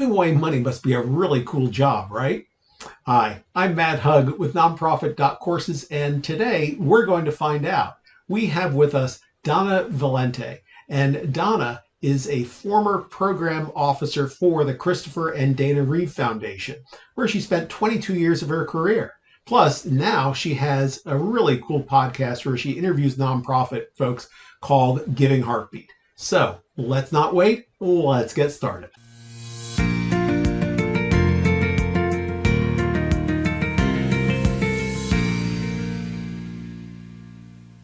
giving away money must be a really cool job, right? Hi, I'm Matt Hugg with Nonprofit.Courses, and today we're going to find out. We have with us Donna Valente, and Donna is a former program officer for the Christopher and Dana Reeve Foundation, where she spent 22 years of her career. Plus, now she has a really cool podcast where she interviews nonprofit folks called Giving Heartbeat. So let's not wait, let's get started.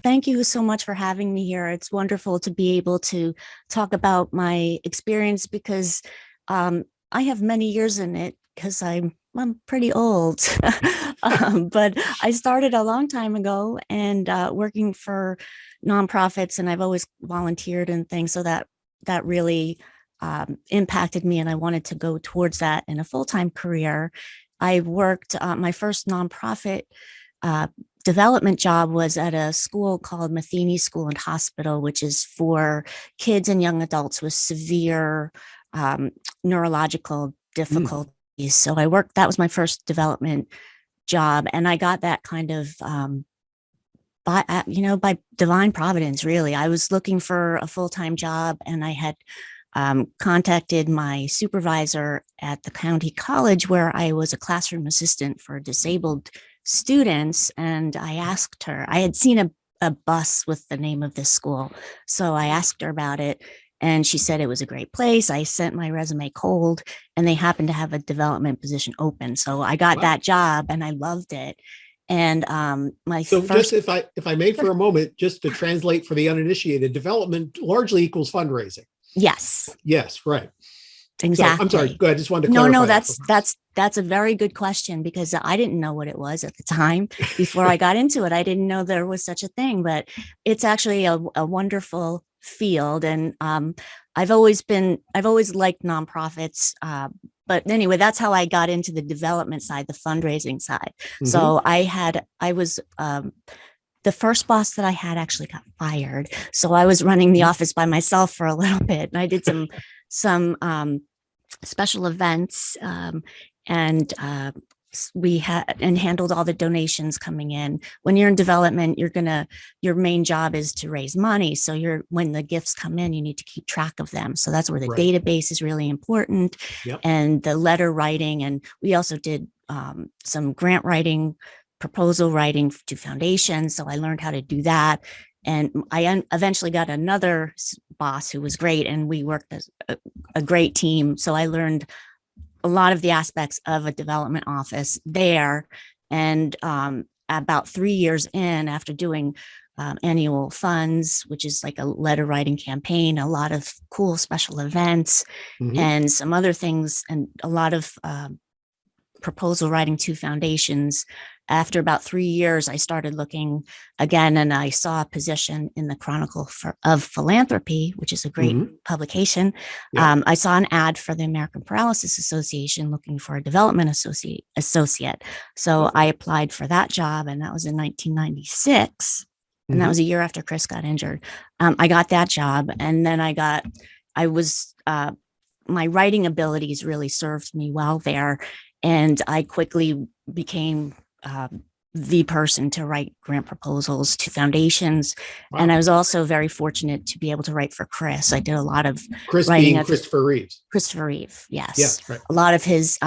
Thank you so much for having me here. It's wonderful to be able to talk about my experience because I have many years in it because I'm pretty old. But I started a long time ago and working for nonprofits, and I've always volunteered and things. So that really impacted me, and I wanted to go towards that in a full-time career. I worked my first nonprofit development job was at a school called Matheny School and Hospital, which is for kids and young adults with severe neurological difficulties. So that was my first development job. And I got that kind of by divine providence, really. I was looking for a full-time job, and I had contacted my supervisor at the county college where I was a classroom assistant for disabled students. And I asked her, I had seen a bus with the name of this school. So I asked her about it, and she said it was a great place. I sent my resume cold, and they happened to have a development position open. So I got that job, and I loved it. And just if I may for a moment, just to translate for the uninitiated, development largely equals fundraising. Yes. Yes, right. Exactly. So, I'm sorry. Go ahead. I just wanted to clarify. No, that's a very good question, because I didn't know what it was at the time. Before I got into it, I didn't know there was such a thing, but it's actually a wonderful field. And I've always liked nonprofits. But anyway, that's how I got into the development side, the fundraising side. Mm-hmm. So the first boss that I had actually got fired. So I was running the office by myself for a little bit, and I did some special events, and we had and handled all the donations coming in. When you're in development, your main job is to raise money. So when the gifts come in, you need to keep track of them. So that's where the database is really important. Yep. And the letter writing. And we also did some grant writing, proposal writing to foundations. So I learned how to do that. And I eventually got another boss who was great, and we worked as a great team. So I learned a lot of the aspects of a development office there. And about 3 years in, after doing annual funds, which is like a letter writing campaign, a lot of cool special events, and some other things, and a lot of proposal writing to foundations. After about 3 years, I started looking again, and I saw a position in the Chronicle of Philanthropy, which is a great publication. Yeah. I saw an ad for the American Paralysis Association looking for a development associate. So I applied for that job, and that was in 1996. And that was a year after Chris got injured. I got that job, and then my writing abilities really served me well there. And I quickly became the person to write grant proposals to foundations. Wow. And I was also very fortunate to be able to write for Chris. I did a lot of writing. Christopher Reeves. Christopher Reeve, yes. Yeah, right. A lot of his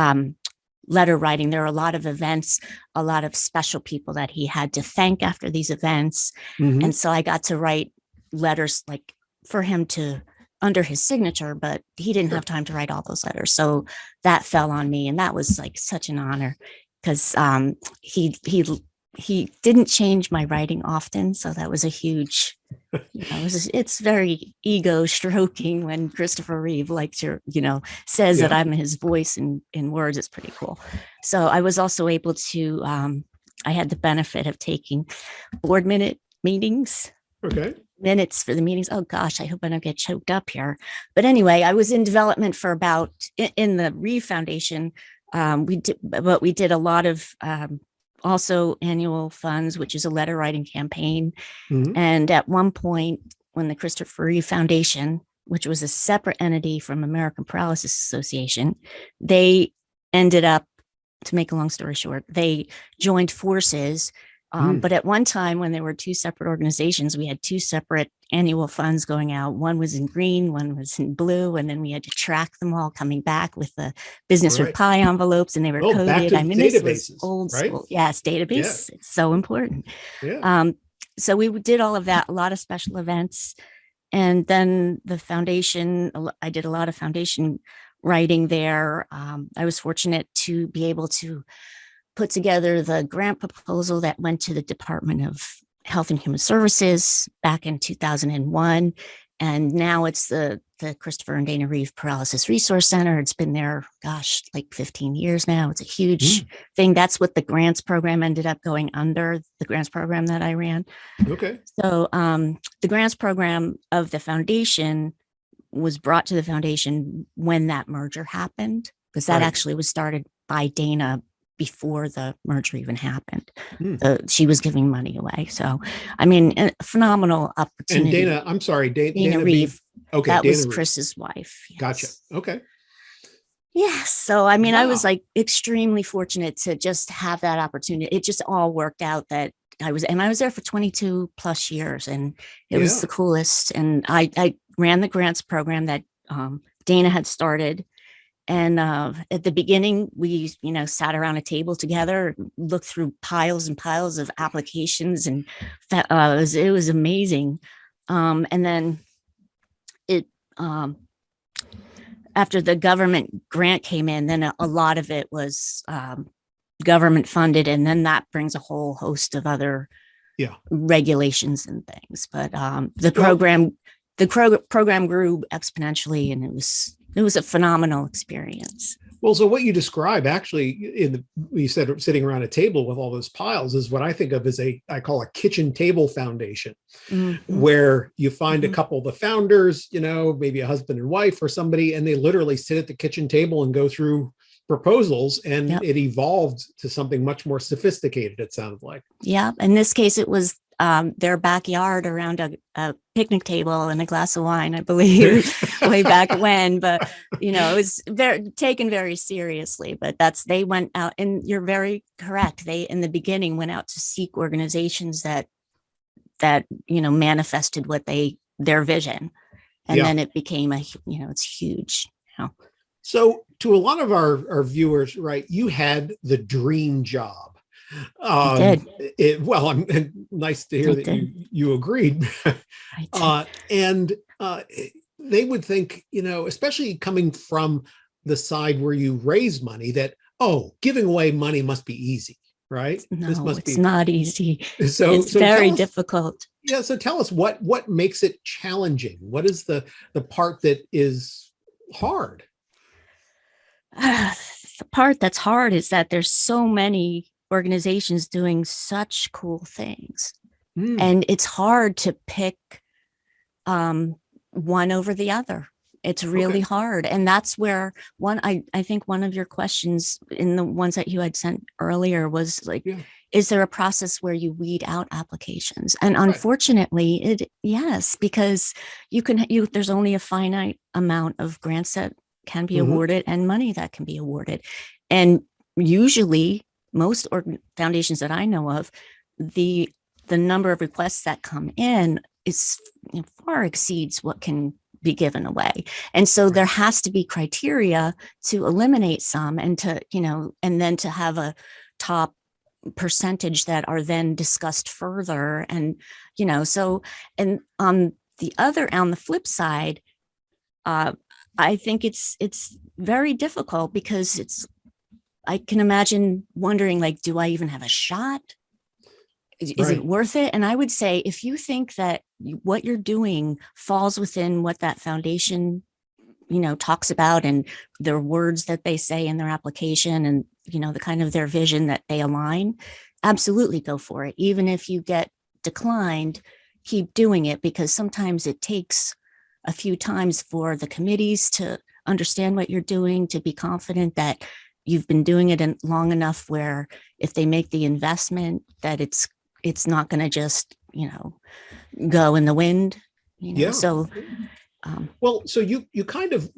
letter writing. There are a lot of events, a lot of special people that he had to thank after these events. And so I got to write letters like for him to under his signature, but he didn't have time to write all those letters. So that fell on me. And that was like such an honor, because he didn't change my writing often. So that was a huge, it's very ego stroking when Christopher Reeve says that I'm his voice in words. It's pretty cool. So I was also able to, I had the benefit of taking board meetings. Okay. Minutes for the meetings. Oh gosh, I hope I don't get choked up here. But anyway, I was in development for in the Reeve Foundation. We did a lot of also annual funds, which is a letter writing campaign. And at one point, when the Christopher Reeve Foundation which was a separate entity from American Paralysis Association, they ended up, to make a long story short, they joined forces. But at one time, when there were two separate organizations, we had two separate annual funds going out. One was in green, one was in blue, and then we had to track them all coming back with the business with pie envelopes, and they were coded. Back to I mean, databases, this was old school. Yes, database. Yeah. It's so important. Yeah. So we did all of that, a lot of special events. And then the foundation, I did a lot of foundation writing there. I was fortunate to be able to put together the grant proposal that went to the Department of Health and Human Services back in 2001. And now it's the Christopher and Dana Reeve Paralysis Resource Center. It's been there, gosh, like 15 years now. It's a huge thing. That's what the grants program ended up going under, the grants program that I ran. Okay. So the grants program of the foundation was brought to the foundation when that merger happened, because that actually was started by Dana before the merger even happened. She was giving money away. So, I mean, a phenomenal opportunity. And Dana, I'm sorry, Dana Reeve. Okay. That Dana was Reeve. Chris's wife. Yes. Gotcha. Okay. Yeah. So, I mean, I was like extremely fortunate to just have that opportunity. It just all worked out that I was there for 22 plus years, and it was the coolest. And I ran the grants program that Dana had started. And at the beginning, we, sat around a table together, looked through piles and piles of applications, and it was amazing. And then after the government grant came in, then a lot of it was government funded, and then that brings a whole host of other regulations and things. But the program grew exponentially, and it was a phenomenal experience. Well, so what you describe actually you said sitting around a table with all those piles is what I think of as I call a kitchen table foundation, where you find a couple of the founders, maybe a husband and wife or somebody, and they literally sit at the kitchen table and go through proposals, and it evolved to something much more sophisticated, it sounded like. Yeah. In this case, it was their backyard around a picnic table and a glass of wine, I believe, way back when. But, it was taken very seriously. But they went out, and you're very correct. They, in the beginning, went out to seek organizations that manifested their vision. And then it became it's huge. So to a lot of our viewers, right, you had the dream job. I did. Nice to hear that you agreed. And they would think, especially coming from the side where you raise money, that, giving away money must be easy, right? No, it's not easy. So it's very difficult. Yeah. So tell us what makes it challenging? What is the part that is hard? The part that's hard is that there's so many organizations doing such cool things, and it's hard to pick one over the other. It's really hard. And that's where I think one of your questions in the ones that you had sent earlier was like, is there a process where you weed out applications? And unfortunately, yes, because there's only a finite amount of grants that can be awarded and money that can be awarded. And usually most foundations that I know of, the number of requests that come in is far exceeds what can be given away. And so there has to be criteria to eliminate some, and and then to have a top percentage that are then discussed further. And, and on the flip side, I think it's very difficult, because I can imagine wondering, like, do I even have a shot? Is it worth it? And I would say, if you think that what you're doing falls within what that foundation, talks about, and their words that they say in their application, and, the kind of their vision that they align, absolutely go for it. Even if you get declined, keep doing it, because sometimes it takes a few times for the committees to understand what you're doing, to be confident that you've been doing it long enough where if they make the investment, that it's not going to just, go in the wind, So Well, so you kind of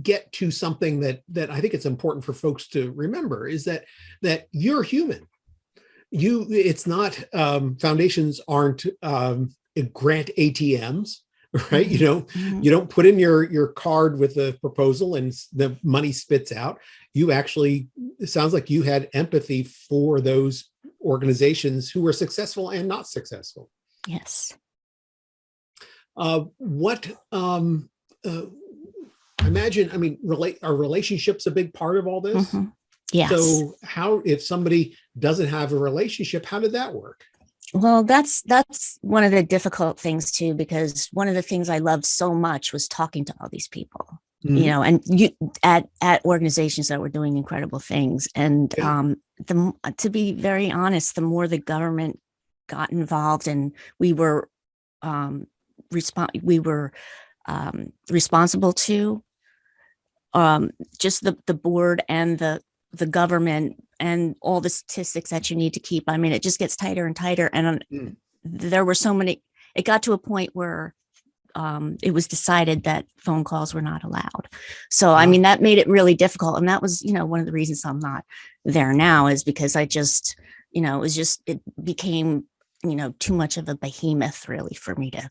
get to something that I think it's important for folks to remember is that you're human. It's not foundations aren't grant ATMs, right? You don't put in your card with the proposal and the money spits out. You actually, it sounds like you had empathy for those organizations who were successful and not successful. Yes. I imagine, are relationships a big part of all this? Yes. So how, if somebody doesn't have a relationship, how did that work? Well, that's one of the difficult things too, because one of the things I loved so much was talking to all these people, and at organizations that were doing incredible things. And to be very honest, the more the government got involved and we were responsible to just the board and the government and all the statistics that you need to keep. I mean, it just gets tighter and tighter. And there were so many, it got to a point where it was decided that phone calls were not allowed. So, I mean, that made it really difficult. And that was, one of the reasons I'm not there now is because I just, it became, too much of a behemoth really for me to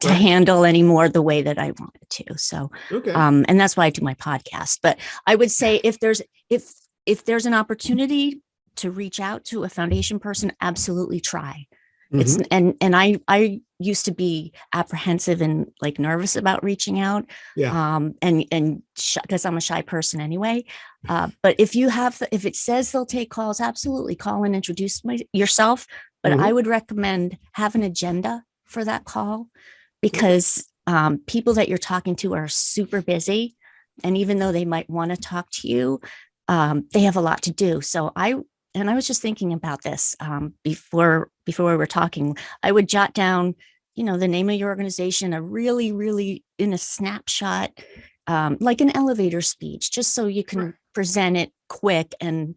handle anymore the way that I wanted to. So, and that's why I do my podcast. But I would say if there's an opportunity to reach out to a foundation person, absolutely try. It's and I used to be apprehensive and like nervous about reaching out. And because I'm a shy person anyway. But if it says they'll take calls, absolutely call and introduce yourself. But I would recommend have an agenda for that call, because people that you're talking to are super busy. And even though they might want to talk to you, they have a lot to do. So I was just thinking about this before we were talking. I would jot down, the name of your organization, a really, really in a snapshot, like an elevator speech, just so you can present it quick. And,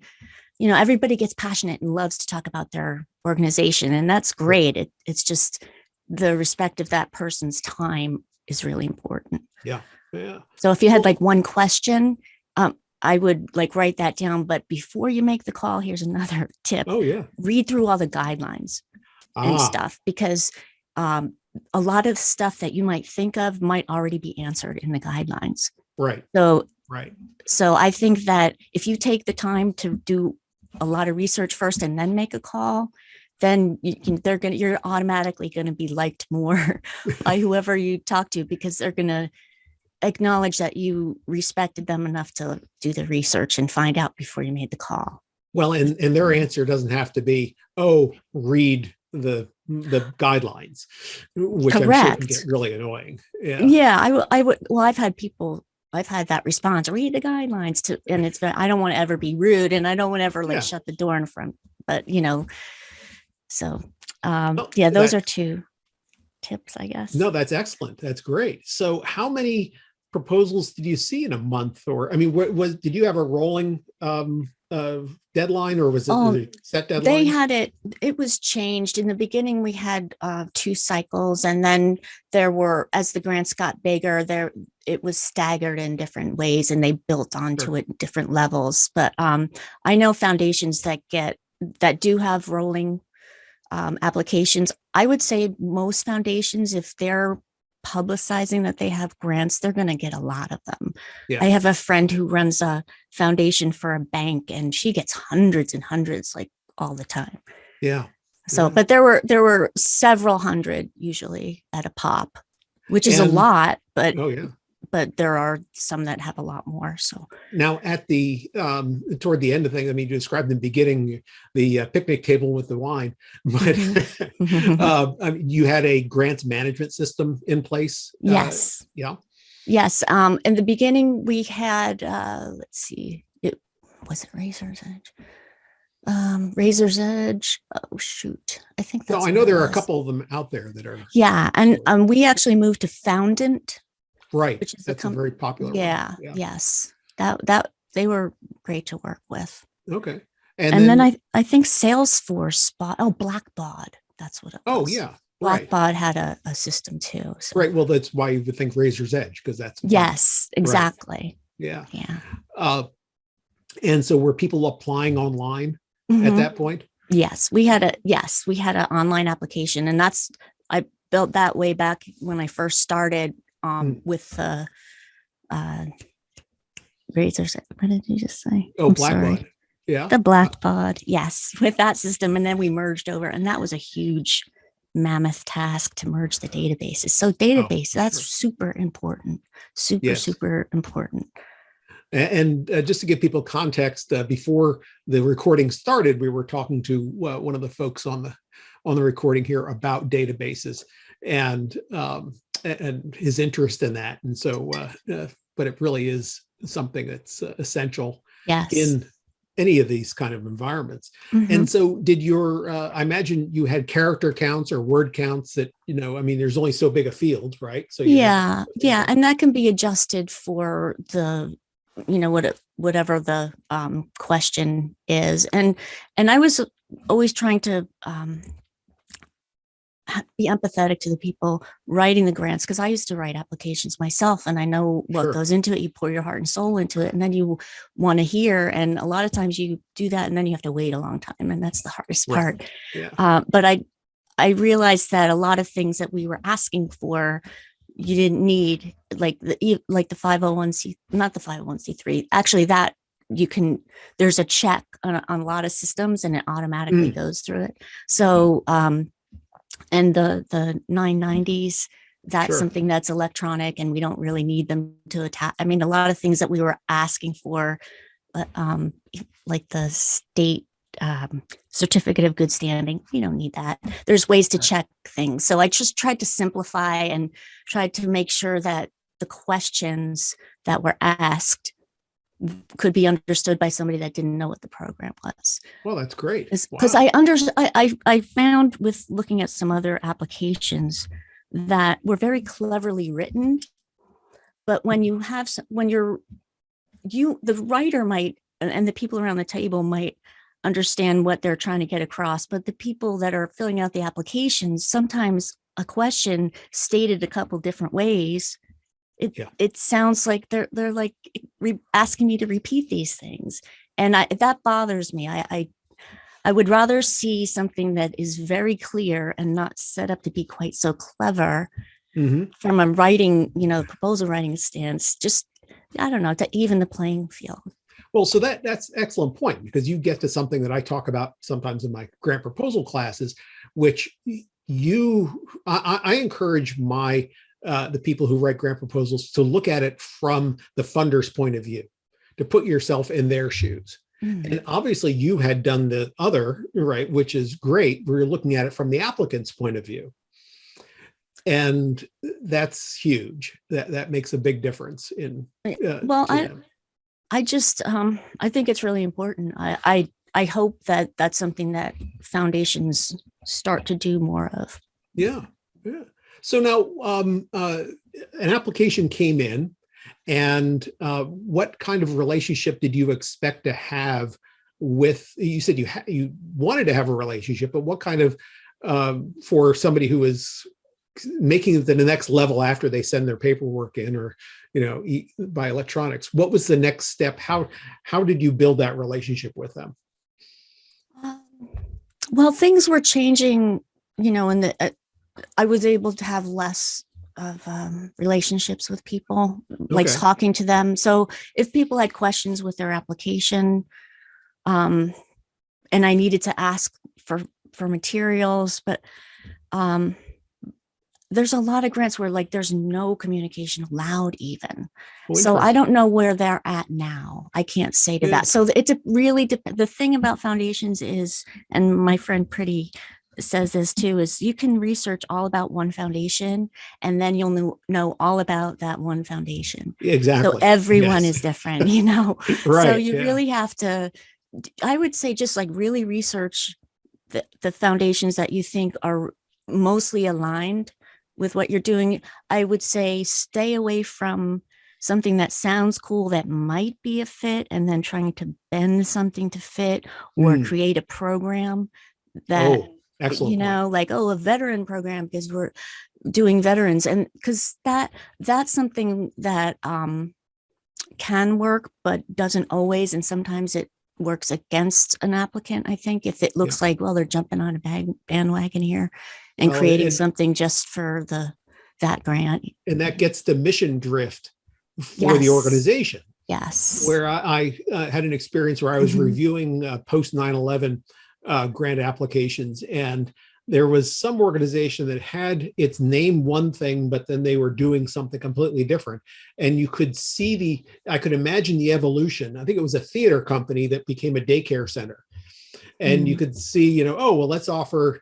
everybody gets passionate and loves to talk about their organization. And that's great. It's just the respect of that person's time is really important. Yeah. So if you had like one question, I would like write that down. But before you make the call, here's another tip. Read through all the guidelines and stuff, because a lot of stuff that you might think of might already be answered in the guidelines. So I think that if you take the time to do a lot of research first and then make a call, then you're automatically going to be liked more by whoever you talk to, because they're going to acknowledge that you respected them enough to do the research and find out before you made the call. Well, and their answer doesn't have to be, read the guidelines, which I'm sure can get really annoying. I would. Well, I've had that response, read the guidelines and I don't want to ever be rude, and I don't want to ever shut the door in front, but so those are two tips, I guess. No, that's excellent. That's great. So how many proposals did you see in a month? Or, did you have a rolling deadline, or was it a set deadline? They had it was changed. In the beginning, we had 2 cycles, and then there were, as the grants got bigger, it was staggered in different ways, and they built onto it in different levels. But I know foundations that do have rolling applications. I would say most foundations, if they're publicizing that they have grants, they're going to get a lot of them. I have a friend who runs a foundation for a bank, and she gets hundreds and hundreds, like all the time. So, but there were several hundred usually at a pop, which is a lot, but but there are some that have a lot more. So now at the toward the end of things, you described in the beginning the picnic table with the wine, but you had a grants management system in place. Yes. Yes. In the beginning, we had let's see, was it Razor's Edge? Razor's Edge. Oh shoot, I think that's. No, I know there are a couple of them out there that are. Yeah, and we actually moved to Foundant. Right, which is that's a very popular one. Yes, that they were great to work with. Okay, and then I think Salesforce Blackbaud. That's what it was. Oh yeah, Right. Blackbaud had a system too. So Right. Well, that's why you would think Razor's Edge, because that's yes, right. exactly. Yeah. Yeah. Uh, and so were people applying online at Mhm. that point? Yes, we had an online application, and that's I built that way back when I first started Mm. with the Razors. What did you just say? Oh, I'm Blackbaud. sorry. Yeah. The Blackbaud, yes, with that system, and then we merged over, and that was a huge mammoth task to merge the databases. So Oh, database, that's sure. super important, Yes. super important. And just to give people context, before the recording started, we were talking to one of the folks on the recording here about databases and his interest in that. And so, but it really is something that's essential Yes. in any of these kind of environments. Mm-hmm. And so, did your? I imagine you had character counts or word counts that I mean, there's only so big a field, right? So you had. Yeah, and that can be adjusted for the whatever the question is, and I was always trying to be empathetic to the people writing the grants, because I used to write applications myself, and I know what Sure. goes into it. You pour your heart and soul into it, and then you want to hear, and a lot of times you do that and then you have to wait a long time, and that's the hardest Right. part. Yeah. But I realized that a lot of things that we were asking for, you didn't need, like the 501c, not the 501c3. Actually, that you can, there's a check on a lot of systems, and it automatically goes through it. So, and the 990s, that's Sure. something that's electronic, and we don't really need them to attach. I mean, a lot of things that we were asking for, like the state certificate of good standing, you don't need that. There's ways to check things. So I just tried to simplify and tried to make sure that the questions that were asked could be understood by somebody that didn't know what the program was. Well, that's great. Because Wow. I found with looking at some other applications that were very cleverly written, but when you have when the writer might, and the people around the table might understand what they're trying to get across, but the people that are filling out the applications, sometimes a question stated a couple different ways, it sounds like they're like asking me to repeat these things, and that bothers me. I would rather see something that is very clear and not set up to be quite so clever from a writing, proposal writing stance. Just, I don't know, to even the playing field. Well, so that's an excellent point, because you get to something that I talk about sometimes in my grant proposal classes, which I encourage the people who write grant proposals to look at it from the funder's point of view, to put yourself in their shoes. And obviously you had done the other, right, which is great. We're looking at it from the applicant's point of view. And that's huge. That makes a big difference in I just I think it's really important. I hope that that's something that foundations start to do more of. Yeah. So now an application came in, and what kind of relationship did you expect to have with? You said you wanted to have a relationship, but what kind of for somebody who is making it to the next level after they send their paperwork in, or by electronics, what was the next step? How did you build that relationship with them? Well, things were changing, and I was able to have less of relationships with people, like talking to them. So if people had questions with their application, and I needed to ask for materials, but there's a lot of grants where there's no communication allowed even. So I don't know where they're at now. I can't say to that. So it's the thing about foundations is, and my friend Pretty says this too, is you can research all about one foundation, and then you'll know all about that one foundation. Exactly. So everyone is different, Right. So you really have to, I would say, just really research the foundations that you think are mostly aligned with what you're doing. I would say stay away from something that sounds cool that might be a fit, and then trying to bend something to fit, or create a program that Excellent point. like, oh, a veteran program because we're doing veterans. And because that's something that can work, but doesn't always. And sometimes it works against an applicant, I think, if it looks like, well, they're jumping on a bandwagon here and creating something just for that grant. And that gets the mission drift for the organization. Yes. Where I had an experience where I was reviewing post 9/11 grant applications, and there was some organization that had its name one thing, but then they were doing something completely different. And you could see I could imagine the evolution. I think it was a theater company that became a daycare center. And you could see, oh, well, let's offer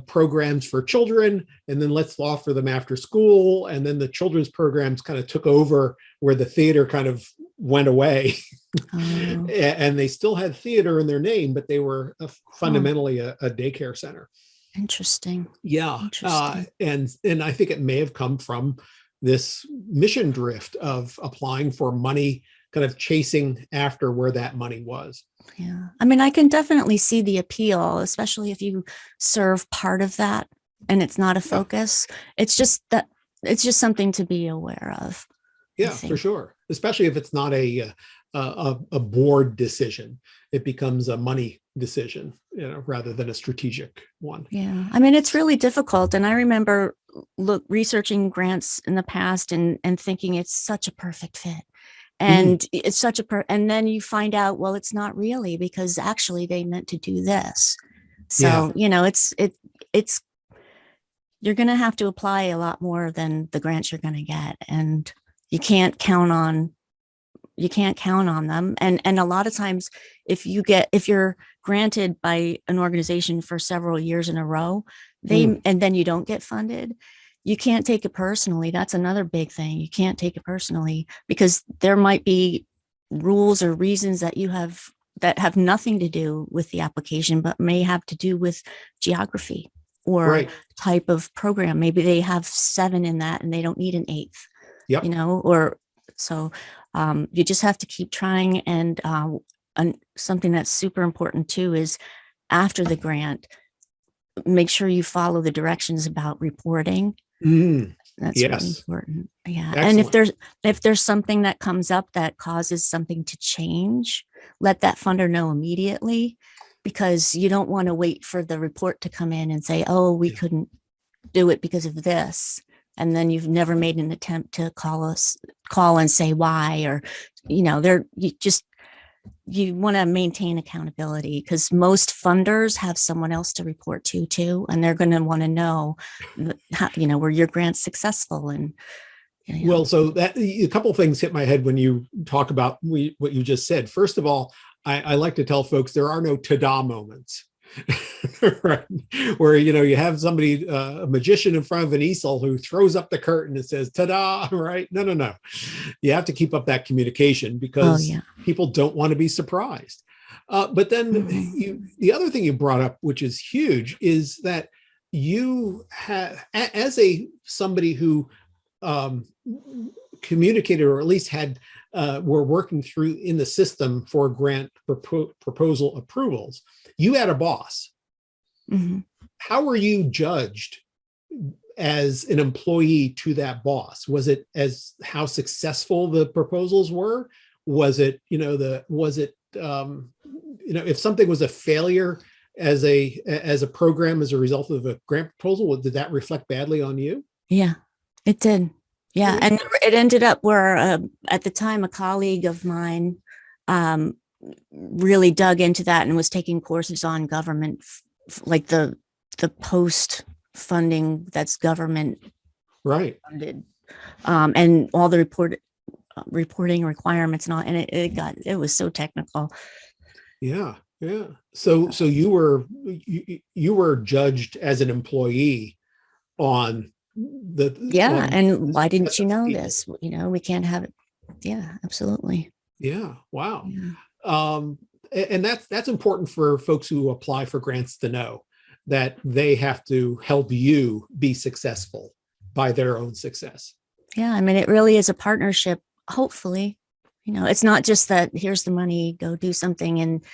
programs for children, and then let's offer them after school. And then the children's programs kind of took over where the theater kind of went away. And they still had theater in their name, but they were fundamentally a daycare center. Interesting. Yeah. And I think it may have come from this mission drift of applying for money, kind of chasing after where that money was. Yeah. I mean, I can definitely see the appeal, especially if you serve part of that and it's not a focus. It's just something to be aware of. Yeah, for sure. Especially if it's not a board decision, it becomes a money decision, rather than a strategic one. Yeah. I mean, it's really difficult. And I remember researching grants in the past and thinking it's such a perfect fit. And it's such and then you find out, well, it's not really, because actually they meant to do this. So, it's you're going to have to apply a lot more than the grants you're going to get. And you can't count on them. And a lot of times if you're granted by an organization for several years in a row, and then you don't get funded, you can't take it personally. That's another big thing. You can't take it personally because there might be rules or reasons that you have that have nothing to do with the application, but may have to do with geography or type of program. Maybe they have 7 in that and they don't need an 8th, or so you just have to keep trying. And something that's super important too is after the grant, make sure you follow the directions about reporting. That's really important. Yeah. Excellent. And if there's something that comes up that causes something to change, let that funder know immediately, because you don't want to wait for the report to come in and say, oh, we couldn't do it because of this. And then you've never made an attempt to call and say why, or, you want to maintain accountability, because most funders have someone else to report to too. And they're going to want to know, were your grants successful? And well, so that a couple of things hit my head when you talk about what you just said. First of all, I like to tell folks there are no ta-da moments. Right. Where you have somebody, a magician in front of an easel who throws up the curtain and says ta-da, right? No. You have to keep up that communication, because people don't want to be surprised. But then the other thing you brought up, which is huge, is that you have, as somebody who communicated, or at least had were working through in the system for grant proposal approvals, you had a boss. How were you judged as an employee to that boss? Was it as how successful the proposals were? Was it, if something was a failure as a program as a result of a grant proposal, did that reflect badly on you? Yeah, it did. Yeah. And it ended up where at the time, a colleague of mine really dug into that and was taking courses on government, like the post funding that's government funded, and all the reporting requirements and all. And it was so technical. Yeah. So you were judged as an employee on and why didn't you know this? We can't have it. Yeah, absolutely. Yeah. Wow. Yeah. And that's important for folks who apply for grants to know that they have to help you be successful by their own success. Yeah. I mean, it really is a partnership. Hopefully, it's not just that here's the money, go do something. And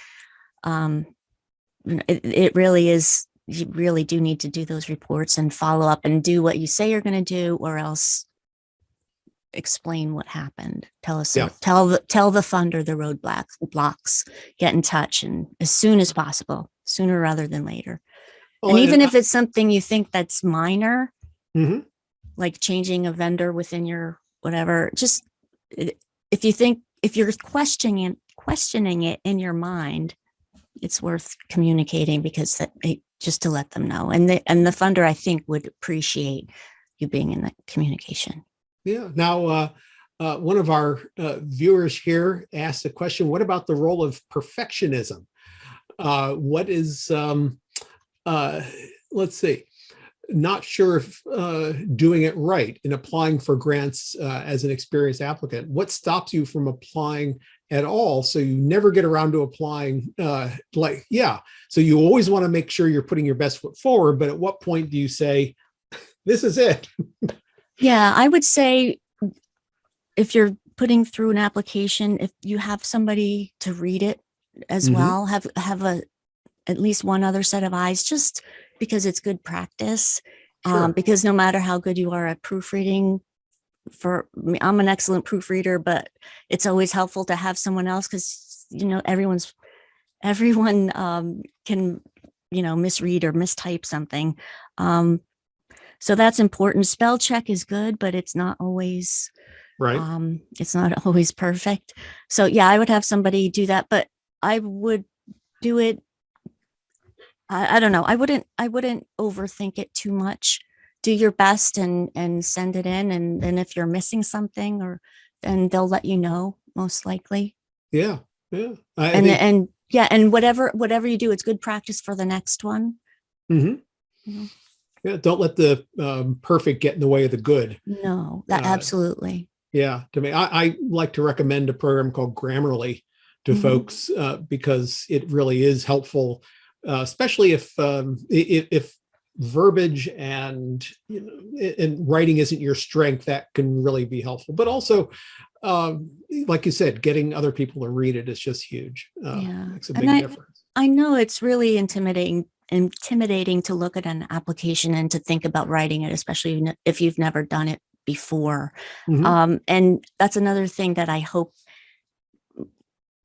it really is you really do need to do those reports and follow up and do what you say you're going to do, or else explain what happened. Tell us, Yeah. tell the funder the blocks, get in touch, and as soon as possible, sooner rather than later. Well, And even if it's something you think that's minor, mhm. like changing a vendor within your whatever, just if you're questioning it in your mind, it's worth communicating, because just to let them know. And the funder, I think, would appreciate you being in that communication. Yeah. Now, one of our viewers here asked a question: what about the role of perfectionism? What is, let's see, not sure if doing it right in applying for grants as an experienced applicant. What stops you from applying at all, so you never get around to applying? So you always want to make sure you're putting your best foot forward, but at what point do you say, this is it? Yeah, I would say if you're putting through an application, if you have somebody to read it as well, have at least one other set of eyes, just because it's good practice. Sure. Because no matter how good you are at proofreading, I'm an excellent proofreader, but it's always helpful to have someone else, because everyone can misread or mistype something. So that's important. Spell check is good, but it's not always right. It's not always perfect. So yeah, I would have somebody do that, but I would do it. I don't know. I wouldn't overthink it too much. Do your best and send it in. And if you're missing something, then they'll let you know, most likely. Yeah. Yeah. And whatever you do, it's good practice for the next one. Mm-hmm. Yeah. Don't let the perfect get in the way of the good. No, absolutely. Yeah. To me, I like to recommend a program called Grammarly to folks because it really is helpful. Especially if verbiage and writing isn't your strength, that can really be helpful. But also, like you said, getting other people to read it is just huge. Makes a big difference. I know it's really intimidating to look at an application and to think about writing it, especially if you've never done it before. And that's another thing that I hope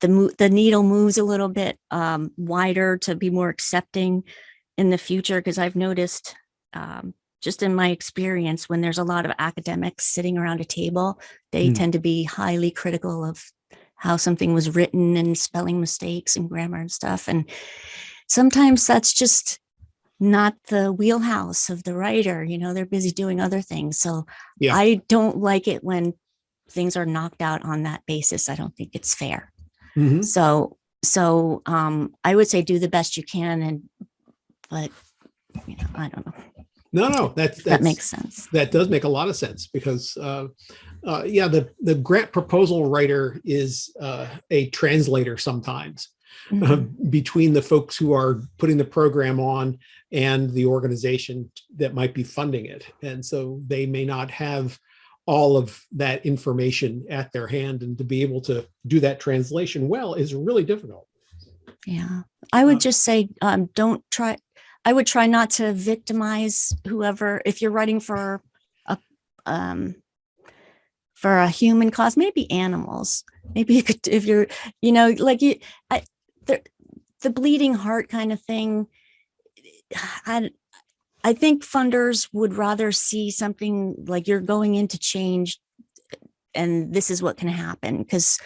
the needle moves a little bit wider, to be more accepting in the future, because I've noticed just in my experience, when there's a lot of academics sitting around a table, they tend to be highly critical of how something was written and spelling mistakes and grammar and stuff. And sometimes that's just not the wheelhouse of the writer. They're busy doing other things. So I don't like it when things are knocked out on that basis. I don't think it's fair. So I would say do the best you can, but I don't know. No, that makes sense. That does make a lot of sense, because the grant proposal writer is a translator sometimes between the folks who are putting the program on and the organization that might be funding it, and so they may not have all of that information at their hand, and to be able to do that translation well is really difficult. Yeah, I would just say I would try not to victimize whoever. If you're writing for a human cause, maybe animals, maybe you could, if you're, the bleeding heart kind of thing. I think funders would rather see something like you're going into change and this is what can happen, because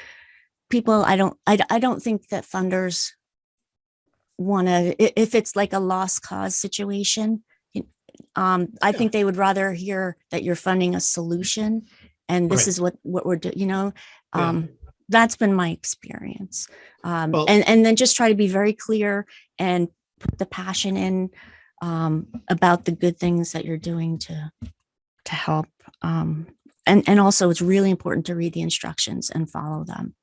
people, I don't think that funders want to, if it's like a lost cause situation, I think they would rather hear that you're funding a solution and this is what we're doing, that's been my experience. And then just try to be very clear and put the passion in about the good things that you're doing to help. And also it's really important to read the instructions and follow them,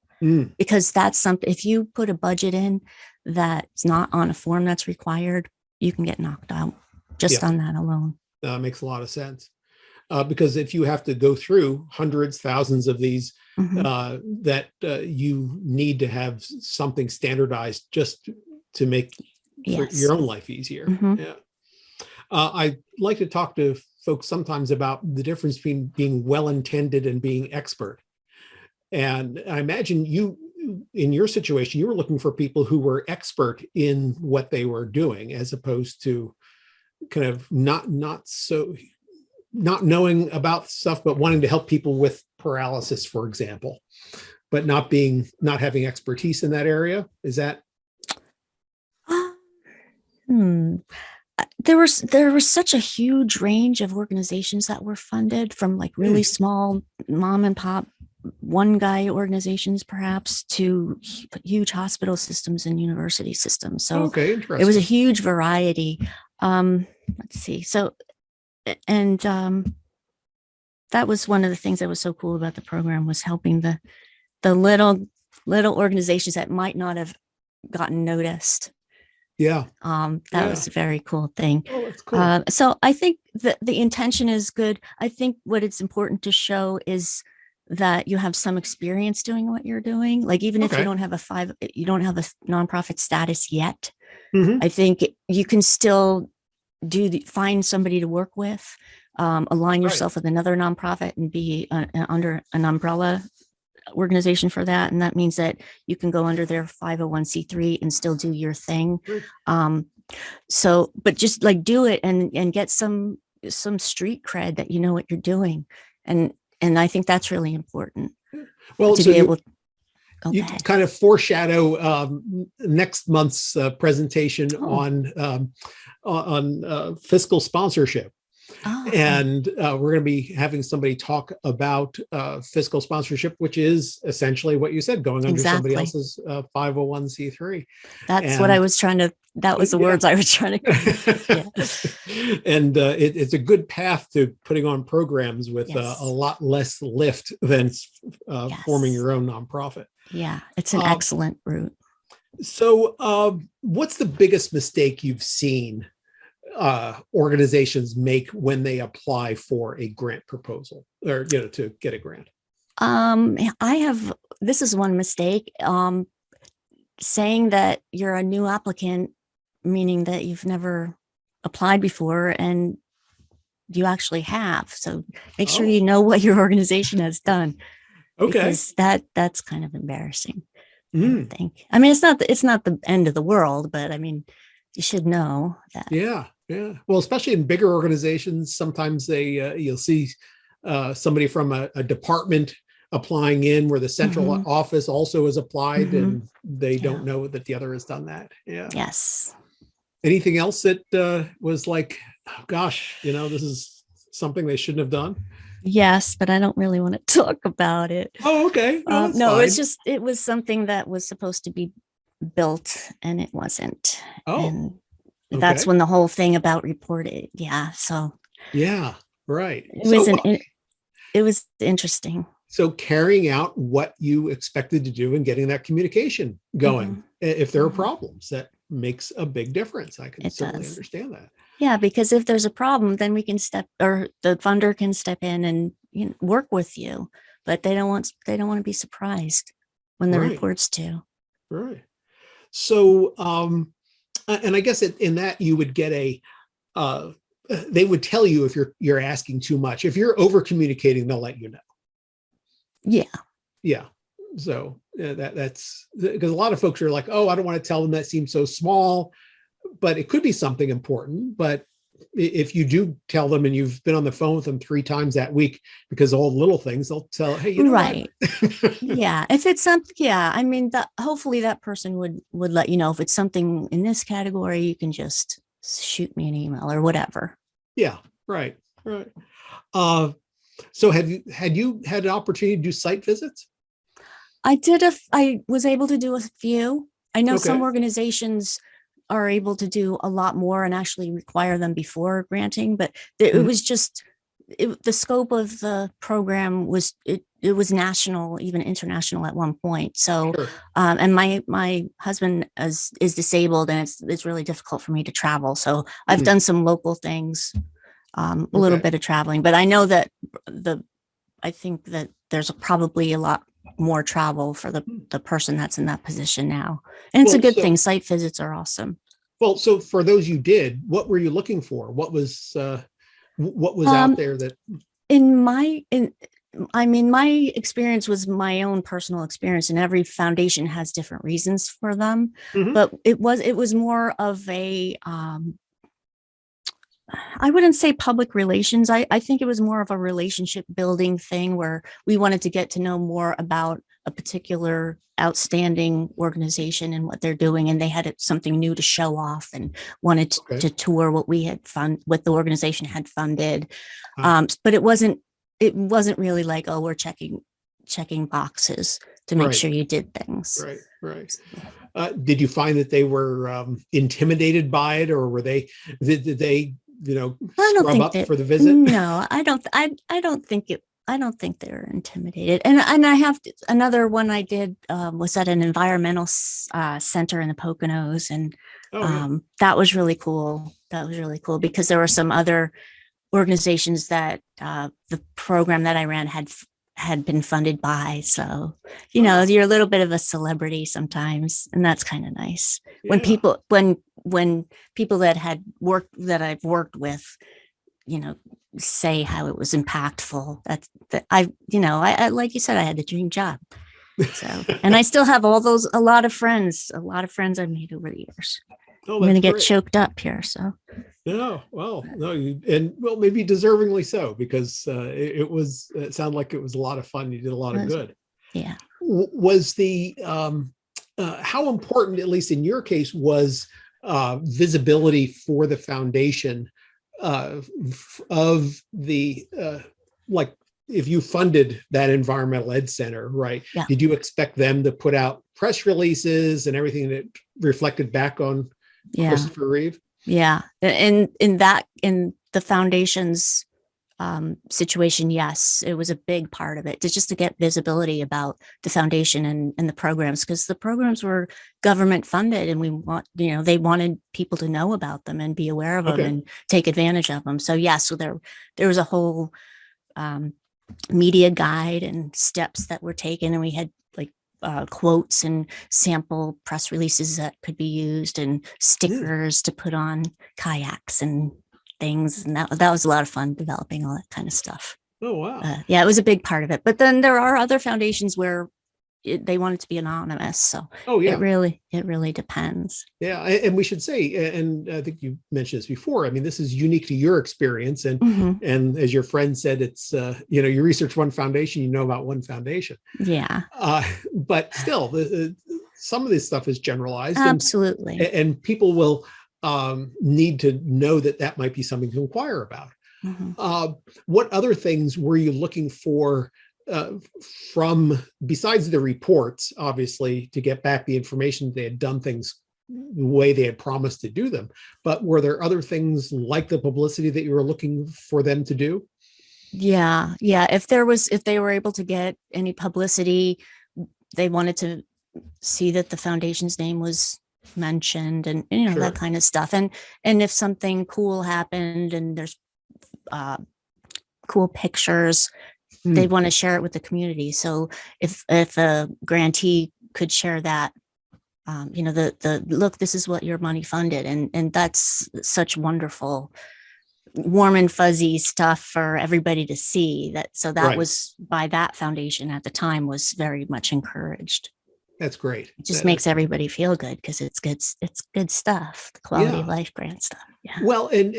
because that's something, if you put a budget in that's not on a form that's required, you can get knocked out just on that alone. Makes a lot of sense. Because if you have to go through hundreds, thousands of these, that you need to have something standardized just to make your own life easier. I like to talk to folks sometimes about the difference between being well-intended and being expert. And I imagine you, in your situation, you were looking for people who were expert in what they were doing, as opposed to kind of not knowing about stuff, but wanting to help people with paralysis, for example, but not having expertise in that area. Is that? There was such a huge range of organizations that were funded, from like really small mom and pop one guy organizations perhaps to huge hospital systems and university systems. So it was a huge variety. Let's see. So, and that was one of the things that was so cool about the program, was helping the little organizations that might not have gotten noticed. Yeah. That was a very cool thing. Oh, that's cool. So I think that the intention is good. I think what it's important to show is that you have some experience doing what you're doing. Like, even if you don't have a nonprofit status yet, I think you can still find somebody to work with, align yourself with another nonprofit and be under an umbrella organization for that. And that means that you can go under their 501c3 and still do your thing. So, but just like do it and get some street cred that you know what you're doing. And I think that's really important. Well, to be able. You kind of foreshadow next month's presentation on fiscal sponsorship. And we're going to be having somebody talk about fiscal sponsorship, which is essentially what you said, going under somebody else's 501c3. That's what I was trying to, that was the words I was trying to. And it's a good path to putting on programs with a lot less lift than forming your own nonprofit. Yeah, it's an excellent route. So what's the biggest mistake you've seen organizations make when they apply for a grant proposal, or to get a grant? This is one mistake, saying that you're a new applicant, meaning that you've never applied before, and you actually have. So make sure you know what your organization has done. Because that's kind of embarrassing. I think. I mean, it's not the end of the world, but I mean, you should know that. Yeah. Well, especially in bigger organizations, sometimes you'll see somebody from a department applying in where the central office also has applied, and they don't know that the other has done that. Yeah. Yes. Anything else that was like, oh, gosh, this is something they shouldn't have done? Yes, but I don't really want to talk about it. Oh, okay. No, it was something that was supposed to be built and it wasn't. Oh, and that's when the whole thing about reported. Yeah. So. Yeah. Right. It was interesting. So carrying out what you expected to do and getting that communication going, if there are problems, that makes a big difference. I can certainly understand that. Yeah, because if there's a problem, then we can the funder can step in and work with you, but they don't want to be surprised when the report's due. Right. So, and I guess in that you would get they would tell you if you're asking too much. If you're over communicating, they'll let you know. Yeah. Yeah. So that's because a lot of folks are like, oh, I don't want to tell them, that seems so small. But it could be something important. But if you do tell them and you've been on the phone with them 3 times that week because of all the little things, they'll tell, hey, right. Yeah. If it's something, I mean, hopefully that person would let you know. If it's something in this category, you can just shoot me an email or whatever. Yeah. Right. Right. So have you had an opportunity to do site visits? I was able to do a few. I know some organizations are able to do a lot more and actually require them before granting, but it was just the scope of the program was it was national, even international at one point. So, and my husband is disabled, and it's really difficult for me to travel. So I've done some local things, a little bit of traveling, but I know that I think that there's probably a lot more travel for the person that's in that position now. And it's a good thing. Site visits are awesome. Well, so for those you did, what were you looking for? What was out there that? In my in I mean, my experience was my own personal experience, and every foundation has different reasons for them. Mhm. But it was more of a I wouldn't say public relations. I think it was more of a relationship building thing where we wanted to get to know more about a particular outstanding organization and what they're doing. And they had something new to show off and wanted Okay. to tour what the organization had funded. Ah, But it wasn't really like, oh, we're checking boxes to make right, sure you did things. right. Did you find that they were intimidated by it, or did they, I don't scrub think up that. for the visit? No, I don't. I don't think it. I don't think they're intimidated. And another one I did was at an environmental center in the Poconos, and Oh yeah. that was really cool. That was really cool because there were some other organizations that the program that I ran had been funded by. So, Ah, you're a little bit of a celebrity sometimes, and that's kind of nice. When yeah. people when people that I've worked with, you know, say how it was impactful. I like you said, I had the dream job. So, and I still have a lot of friends I've made over the years. Oh, I'm going that's to get great. choked up here. So, No, well, no, maybe deservingly so, because it sounded like it was a lot of fun. You did a lot of good. yeah. Was the how important, at least in your case, was visibility for the foundation of the like, if you funded that environmental ed center, right? Yeah. Did you expect them to put out press releases and everything that reflected back on Yeah. Christopher Reeve? Yeah. In the foundation's situation, yes, it was a big part of it just to get visibility about the foundation and the programs, because the programs were government funded, and they wanted people to know about them and be aware of them Okay. and take advantage of them. So yeah, so there was a whole um, media guide and steps that were taken, and we had like quotes and sample press releases that could be used and Yeah. stickers to put on kayaks and things. And that was a lot of fun developing all that kind of stuff. Oh wow. Yeah, it was a big part of it. But then there are other foundations where they want it to be anonymous. So Oh it yeah. really depends. Yeah, and we should say, and I think you mentioned this before. I mean, this is unique to your experience, and Mm-hmm. and as your friend said, it's you research one foundation, you know about one foundation, Yeah, but still, some of this stuff is generalized, absolutely. and people will need to know that might be something to inquire about. Mm-hmm. Uh, what other things were you looking for uh, from, besides the reports, obviously, to get back the information they had done things the way they had promised to do them? But were there other things like the publicity that you were looking for them to do? Yeah, yeah. If they were able to get any publicity, they wanted to see that the foundation's name was mentioned, and that Sure. kind of stuff. And if something cool happened and there's uh, cool pictures, they Hmm. want to share it with the community. So if a grantee could share that, the look, this is what your money funded, and that's such wonderful, warm and fuzzy stuff for everybody to see. That Right. was by that foundation at the time was very much encouraged. That's great. It just makes everybody feel good because it's good stuff, the quality of Yeah. life grant stuff. Yeah. Well, and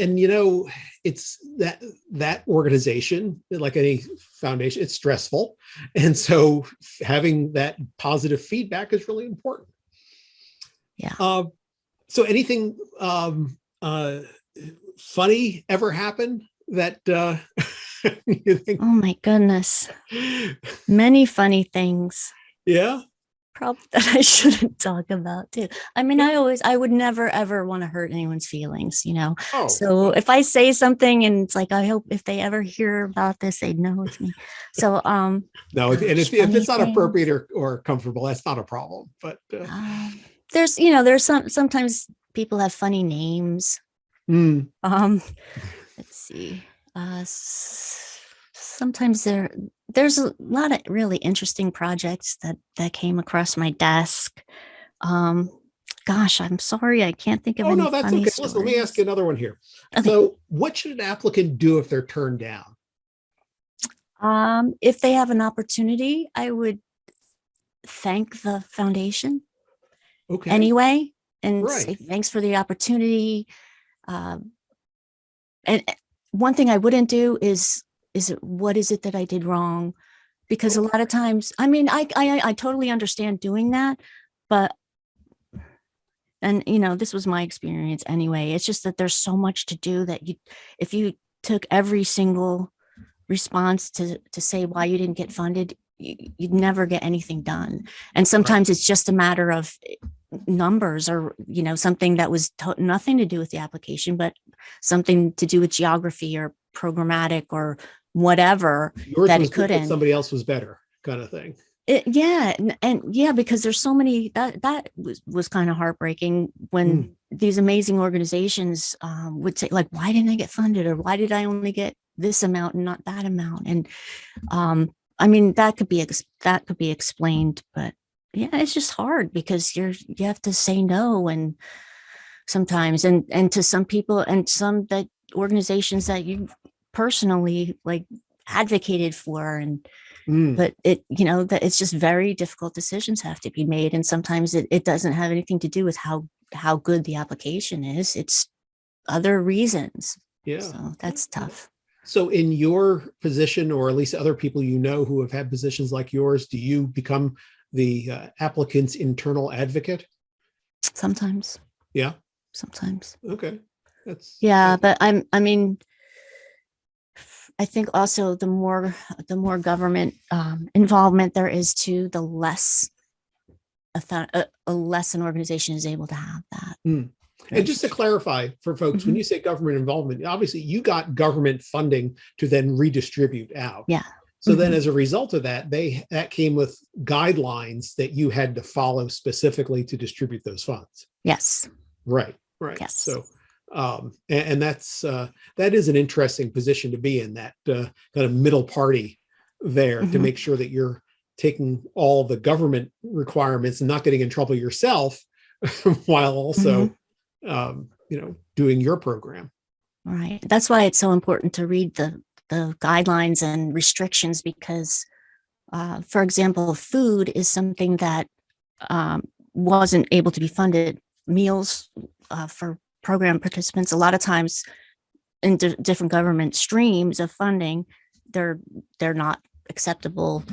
it's that organization, like any foundation, it's stressful, and so having that positive feedback is really important. Yeah. Uh, so anything funny ever happen that you think? Oh my goodness. Many funny things. Yeah. Probably that I shouldn't talk about too. I mean, I would never ever want to hurt anyone's feelings. Oh, So if I say something and it's like, I hope if they ever hear about this, they know it's me. So, no, and gosh, if funny it's not things. appropriate or comfortable, that's not a problem. But There's sometimes people have funny names. mm, Um, let's see. Sometimes there's a lot of really interesting projects that came across my desk. Um, gosh, I'm sorry. I can't think of Oh, any no, that's funny okay. stories. Listen, let me ask you another one here. Okay. So what should an applicant do if they're turned down? If they have an opportunity, I would thank the foundation Okay. anyway and say Right. thanks for the opportunity. Um, and one thing I wouldn't do is it what is it that I did wrong? Because a lot of times, I mean, I totally understand doing that, but and this was my experience anyway. It's just that there's so much to do that if you took every single response to say why you didn't get funded, you'd never get anything done. And sometimes it's just a matter of numbers or something that was nothing to do with the application, but something to do with geography or programmatic or whatever Yours that was it good, but couldn't. somebody else was better, kind of thing. Yeah, and yeah, because there's so many that was kind of heartbreaking when these amazing organizations would say like, why didn't I get funded, or why did I only get this amount and not that amount? And I mean, that could be explained, but yeah, it's just hard because you have to say no, and sometimes and to some people and some that organizations that you personally like advocated for, and but it that it's just very difficult decisions have to be made, and sometimes it doesn't have anything to do with how good the application is. It's other reasons. Yeah. So that's tough. So in your position, or at least other people who have had positions like yours, do you become the applicant's internal advocate? Sometimes. Yeah. Sometimes. Okay. Yeah, but I mean, I think also the more government involvement there is too, the less a less an organization is able to have that. And just to clarify for folks, when you say government involvement, obviously you got government funding to then redistribute out. Yeah. So then as a result of that, that came with guidelines that you had to follow specifically to distribute those funds. Yes. Right. Yes. So and that is an interesting position to be in, that kind of middle party there to make sure that you're taking all the government requirements and not getting in trouble yourself while also doing your program. Right. That's why it's so important to read the guidelines and restrictions, because for example, food is something that wasn't able to be funded. Meals for program participants, a lot of times in different government streams of funding, they're not acceptable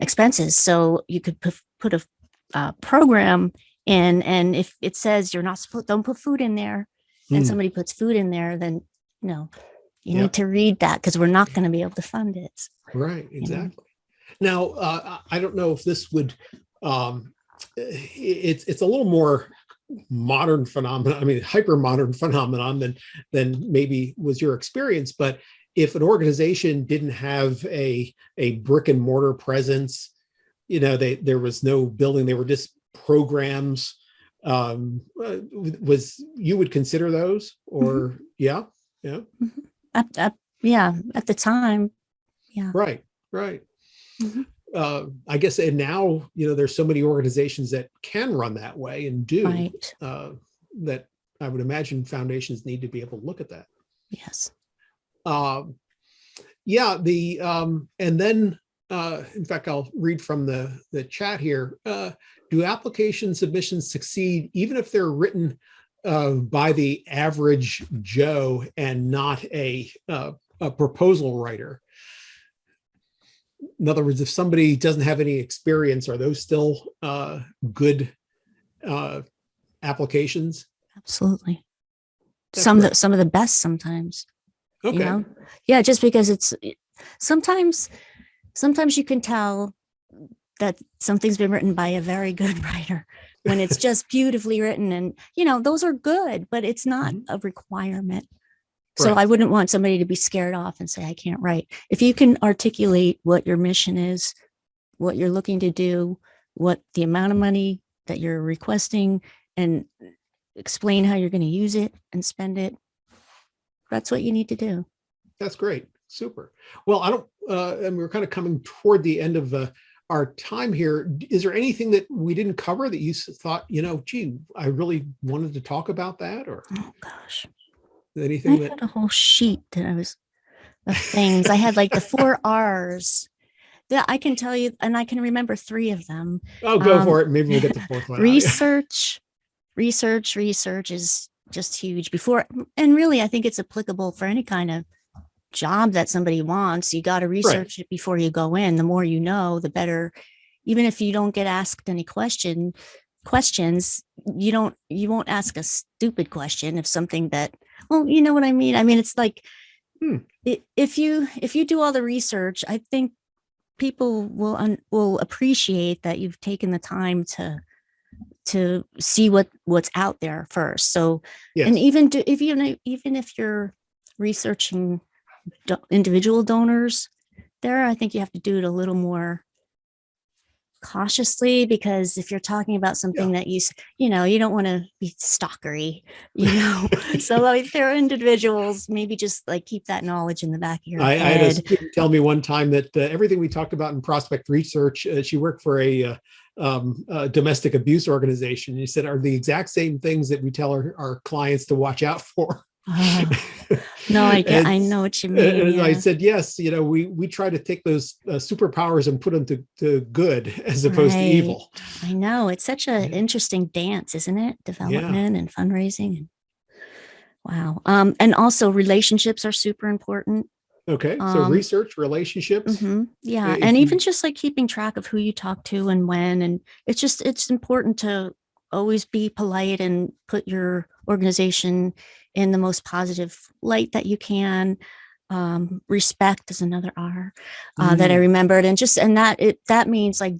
expenses. So you could put a program in, and if it says you're not supposed, don't put food in there, and somebody puts food in there, then you need to read that, because we're not going to be able to fund it. Right. Exactly. Now, I don't know if this would, it's a little more modern phenomenon. I mean, hyper modern phenomenon than maybe was your experience. But if an organization didn't have a brick and mortar presence, there was no building, they were just programs. You would consider those, or yeah. At the time, yeah. Right. I guess, and now there's so many organizations that can run that way and do. Right. That I would imagine foundations need to be able to look at that. Yes. And then in fact, I'll read from the chat here. Do application submissions succeed even if they're written by the average Joe and not a proposal writer? In other words, if somebody doesn't have any experience, are those still good applications? Absolutely. That's some of the best sometimes. Okay. Yeah, just because it's sometimes you can tell that something's been written by a very good writer when it's just beautifully written, and those are good, but it's not a requirement. So I wouldn't want somebody to be scared off and say, I can't write. If you can articulate what your mission is, what you're looking to do, what the amount of money that you're requesting, and explain how you're going to use it and spend it, that's what you need to do. That's great. Super. Well, I don't, and we're kind of coming toward the end of our time here, is there anything that we didn't cover that you thought, gee, I really wanted to talk about that, or Oh gosh, anything I had a whole sheet that I was of things. I had like the 4 R's that I can tell you, and I can remember 3 of them. Oh, go for it. Maybe we'll get the 4th one. Research is just huge before. And really, I think it's applicable for any kind of job that somebody wants. You got to research it before you go in. The more you know, the better. Even if you don't get asked any questions, you won't ask a stupid question if something that, well, you know what I mean? I mean, it's like, if you do all the research, I think people will appreciate that you've taken the time to see what's out there first. So, yes. And even if you're researching individual donors, I think you have to do it a little more cautiously, because if you're talking about something that you don't want to be stalkery, so if there are individuals, maybe just like keep that knowledge in the back of your head. I had a student tell me one time that everything we talked about in prospect research, she worked for a domestic abuse organization. He said, are the exact same things that we tell our clients to watch out for. No, I know what you mean. And I said, yes, we try to take those superpowers and put them to good as opposed to evil. I know. It's such an interesting dance, isn't it? Development and fundraising. Wow. And also relationships are super important. Okay. So research, relationships. Yeah. And even just like keeping track of who you talk to and when. And it's important to always be polite and put your organization in the most positive light that you can. Respect is another R that I remembered. And that means like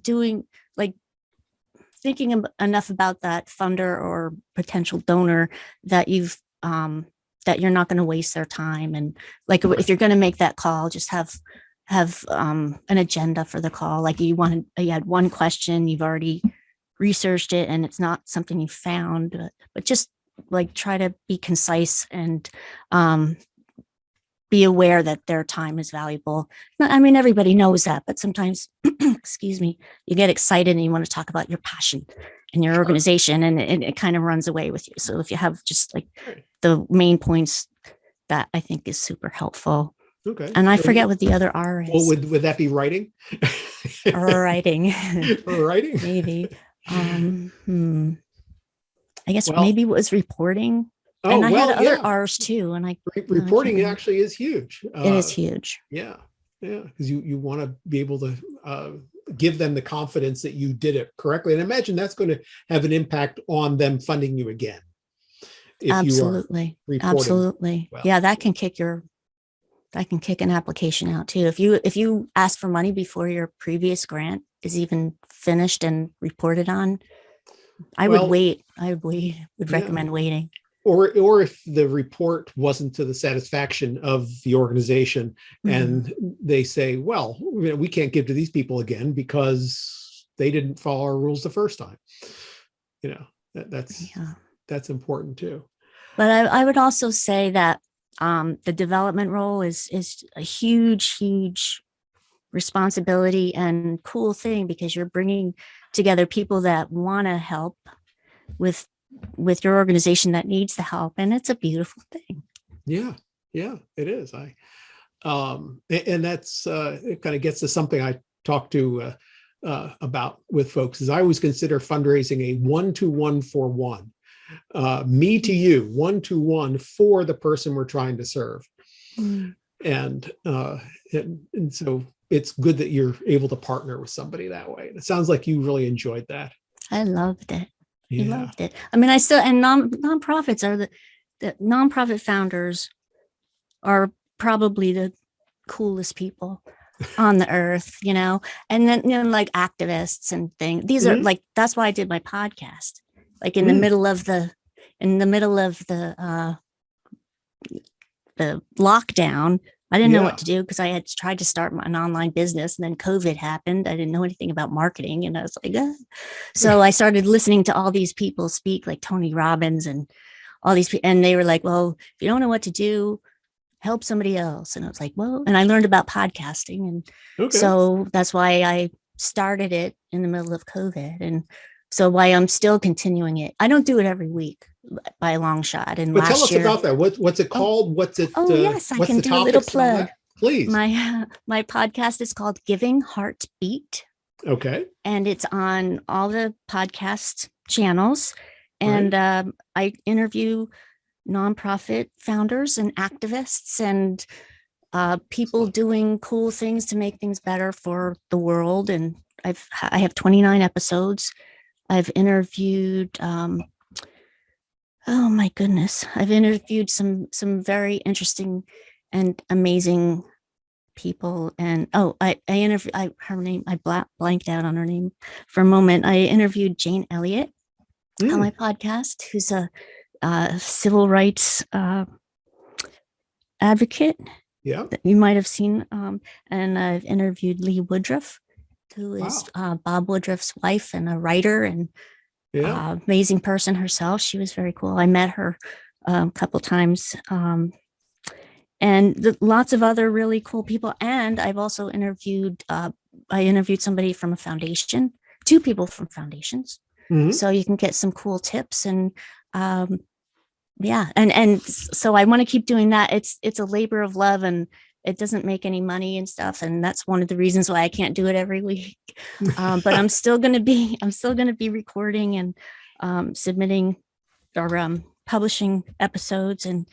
thinking enough about that funder or potential donor that that you're not going to waste their time. And like, if you're going to make that call, just have an agenda for the call. Like you had one question, you've already researched it and it's not something you found, but just like try to be concise and be aware that their time is valuable. I mean, everybody knows that, but sometimes, excuse me, you get excited and you want to talk about your passion and your organization, and it kind of runs away with you. So if you have just like the main points, that I think is super helpful. Okay. And I forget what the other R is. Well, would that be writing? Writing. Writing? Maybe. I guess maybe it was reporting. And I had other R's too. And reporting actually is huge. It is huge. Yeah. Yeah. Because you want to be able to give them the confidence that you did it correctly. And I imagine that's going to have an impact on them funding you again. Absolutely. Absolutely. Well. Yeah, that can kick an application out too. If you ask for money before your previous grant is even finished and reported on, I would wait. I would recommend waiting. Or if the report wasn't to the satisfaction of the organization and they say, well, we can't give to these people again because they didn't follow our rules the first time. That's important too. But I would also say that the development role is a huge, huge responsibility and cool thing, because you're bringing together people that want to help with your organization that needs the help, and it's a beautiful thing. Yeah, it is. And that's it kind of gets to something I talk to about with folks. Is I always consider fundraising a 1-to-1 for one. Me to you, 1-to-1 for the person we're trying to serve. And so it's good that you're able to partner with somebody that way. It sounds like you really enjoyed that. I loved it. Yeah. I loved it. I mean, nonprofits are the nonprofit founders are probably the coolest people on the earth, and then like activists and things. These are like, that's why I did my podcast. Like in the middle of the lockdown, I didn't know what to do because I had tried to start an online business, and then COVID happened. I didn't know anything about marketing, and I was like, So I started listening to all these people speak, like Tony Robbins and all these people, and they were like, well, if you don't know what to do, help somebody else. And I was like, well, and I learned about podcasting, and so that's why I started it in the middle of COVID. And so why I'm still continuing it. I don't do it every week by a long shot. And But tell last us year, about that. What's it called? yes, I What's can the do a little topics and all plug. that? Please. My podcast is called Giving Heartbeat. Okay. And it's on all the podcast channels. And Right. I interview nonprofit founders and activists and people doing cool things to make things better for the world. And I have 29 episodes. I've interviewed oh my goodness, I've interviewed some very interesting and amazing people. And I interviewed her name, I blanked out on her name for a moment. I interviewed Jane Elliott on my podcast, who's a civil rights advocate. Yeah. That you might have seen. And I've interviewed Lee Woodruff, who is Bob Woodruff's wife and a writer and amazing person herself. She was very cool. I met her a couple times. And lots of other really cool people. And I've also interviewed, I interviewed somebody from a foundation, 2 people from foundations. Mm-hmm. So you can get some cool tips and and so I want to keep doing that. It's a labor of love and it doesn't make any money and stuff. And that's one of the reasons why I can't do it every week. But I'm still going to be recording and submitting or publishing episodes. And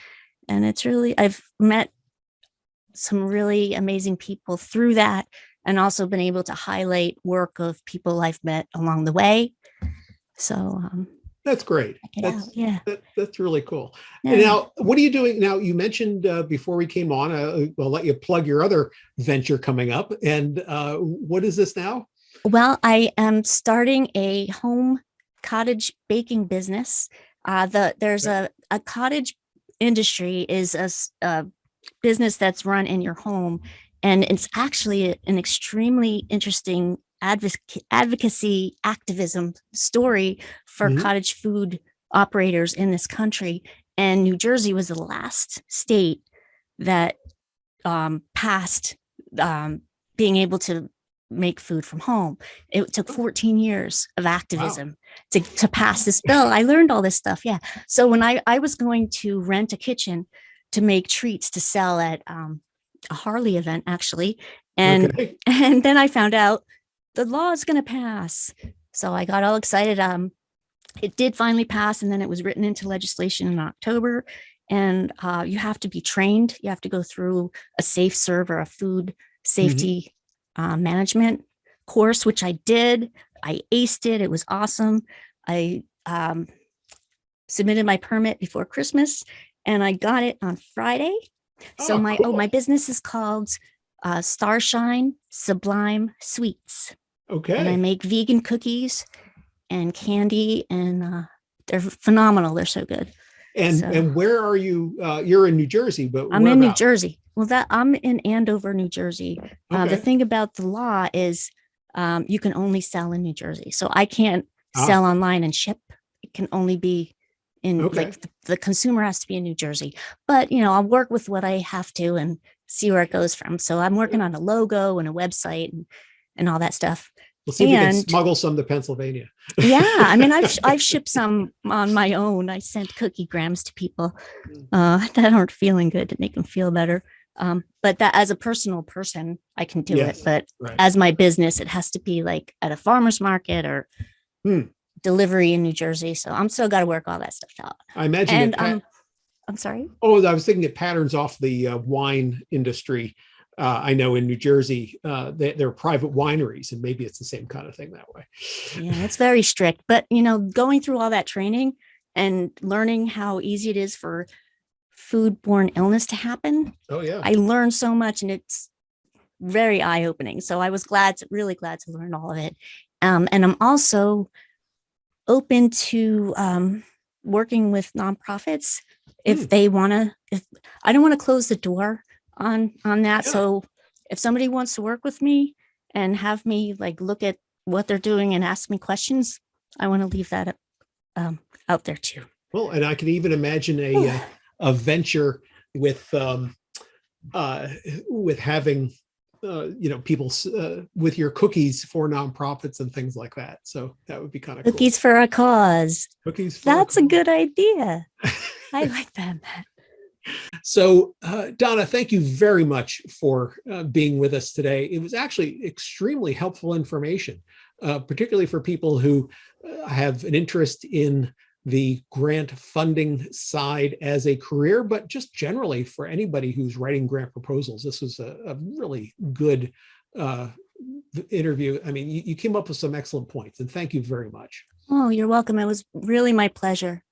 it's really, I've met some really amazing people through that and also been able to highlight work of people I've met along the way. So that's great. That's really cool. Yeah. And now, what are you doing now? You mentioned before we came on, I'll let you plug your other venture coming up. And what is this now? Well, I am starting a home cottage baking business. There's a cottage industry is a business that's run in your home. And it's actually an extremely interesting advocacy activism story for cottage food operators in this country. And New Jersey was the last state that passed being able to make food from home. It took 14 years of activism to pass this bill. I learned all this stuff. Yeah. So when I was going to rent a kitchen to make treats to sell at a Harley event, actually. And then I found out the law is going to pass. So I got all excited. It did finally pass. And then it was written into legislation in October. And you have to be trained. You have to go through a safe serve or a food safety management course, which I did. I aced it. It was awesome. I submitted my permit before Christmas and I got it on Friday. So my business is called Starshine Sublime Sweets. Okay. And I make vegan cookies and candy, and they're phenomenal. They're so good. And where are you? You're in New Jersey, but I'm in New Jersey. Well, I'm in Andover, New Jersey. Okay. The thing about the law is you can only sell in New Jersey. So I can't sell online and ship. It can only be in the consumer has to be in New Jersey. But, I'll work with what I have to and see where it goes from. So I'm working on a logo and a website and all that stuff. We'll see if you can smuggle some to Pennsylvania. Yeah, I mean, I've shipped some on my own. I sent cookie grams to people that aren't feeling good to make them feel better. But that as a personal person, I can do it. But as my business, it has to be like at a farmer's market or delivery in New Jersey. So I'm still got to work all that stuff out. I imagine. And I'm sorry. Oh, I was thinking it patterns off the wine industry. I know in New Jersey, there are private wineries, and maybe it's the same kind of thing that way. Yeah, it's very strict. But, going through all that training and learning how easy it is for foodborne illness to happen. Oh, yeah. I learned so much, and it's very eye-opening. So I was really glad to learn all of it. And I'm also open to working with nonprofits if they want to. If I don't want to close the door on that. Yeah. So if somebody wants to work with me and have me look at what they're doing and ask me questions, I want to leave that out there too. Well, and I can even imagine a venture with having people with your cookies for nonprofits and things like that. So that would be kind of cool. Cookies for a cause. Cookies for That's a good idea. I like that, Matt. So, Donna, thank you very much for being with us today. It was actually extremely helpful information, particularly for people who have an interest in the grant funding side as a career, but just generally for anybody who's writing grant proposals. This was a really good interview. I mean, you came up with some excellent points, and thank you very much. Oh, you're welcome. It was really my pleasure.